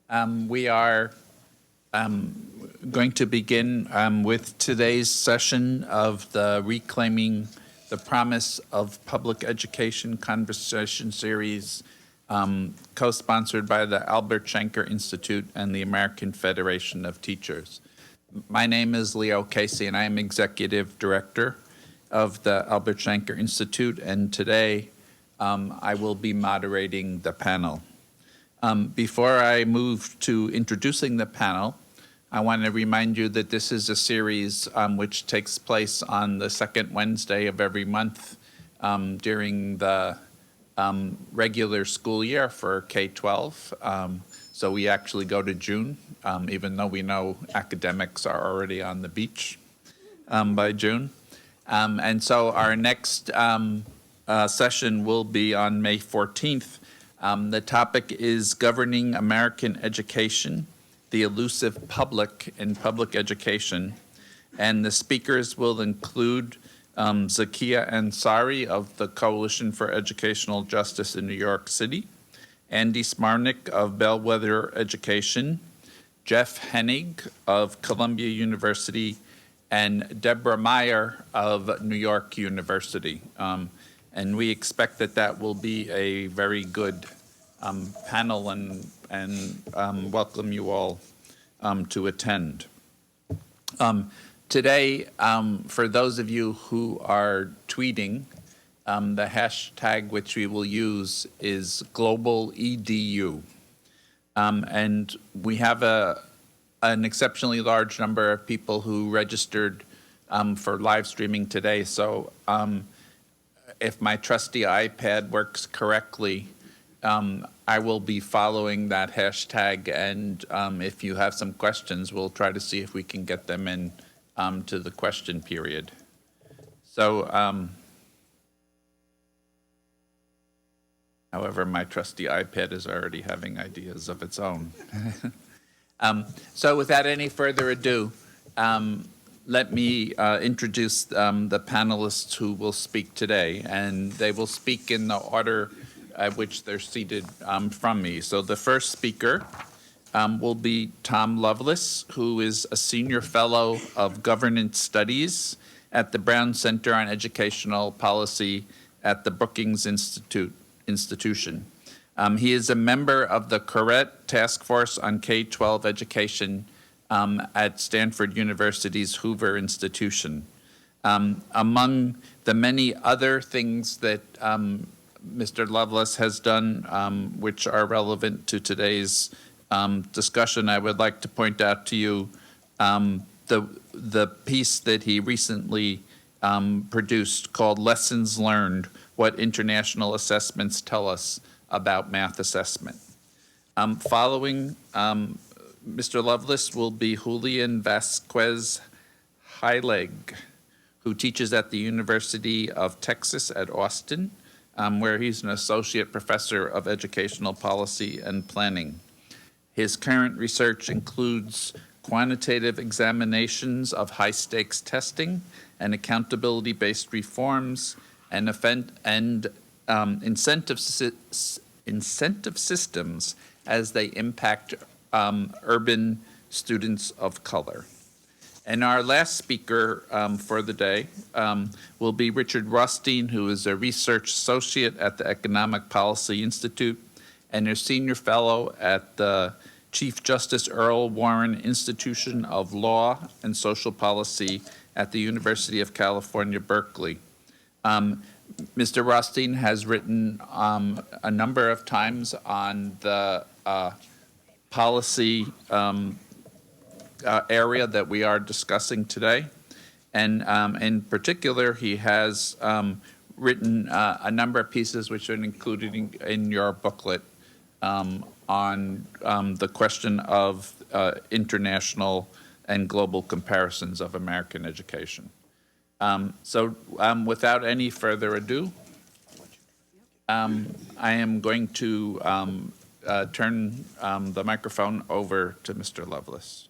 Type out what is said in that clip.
We are going to begin with today's session of the Reclaiming the Promise of Public Education Conversation Series, co-sponsored by the Albert Shanker Institute and the American Federation of Teachers. My name is Leo Casey, and I am Executive Director of the Albert Shanker Institute, and today I will be moderating the panel. Before I move to introducing the panel, I want to remind you that this is a series which takes place on the second Wednesday of every month during the regular school year for K-12. So we actually go to June, even though we know academics are already on the beach by June. And so our next session will be on May 14th. The topic is Governing American Education, the Elusive Public in Public Education. And the speakers will include Zakia Ansari of the Coalition for Educational Justice in New York City, Andy Smarnick of Bellwether Education, Jeff Hennig of Columbia University, and Deborah Meyer of New York University. And we expect that that will be a very good panel and welcome you all to attend. Today, for those of you who are tweeting, the hashtag which we will use is GlobalEDU. And we have an exceptionally large number of people who registered for live streaming today. So if my trusty iPad works correctly, I will be following that hashtag, and if you have some questions, we'll try to see if we can get them in to the question period. So, however, my trusty iPad is already having ideas of its own. So without any further ado, let me introduce the panelists who will speak today, and they will speak in the order at which they're seated from me. So the first speaker will be Tom Loveless, who is a senior fellow of governance studies at the Brown Center on Educational Policy at the Brookings Institution. He is a member of the Corrett Task Force on K-12 Education at Stanford University's Hoover Institution. Among the many other things that Mr. Loveless has done, which are relevant to today's discussion, I would like to point out to you the piece that he recently produced called Lessons Learned, What International Assessments Tell Us About Math Assessment. Following Mr. Loveless will be Julian Vasquez Heilig, who teaches at the University of Texas at Austin, where he's an associate professor of educational policy and planning. His current research includes quantitative examinations of high-stakes testing and accountability-based reforms and incentive systems as they impact urban students of color. And our last speaker for the day will be Richard Rothstein, who is a research associate at the Economic Policy Institute and a senior fellow at the Chief Justice Earl Warren Institution of Law and Social Policy at the University of California, Berkeley. Mr. Rothstein has written a number of times on the policy area that we are discussing today. And in particular, he has written a number of pieces which are included in your booklet on the question of international and global comparisons of American education. So without any further ado, I am going to turn the microphone over to Mr. Loveless.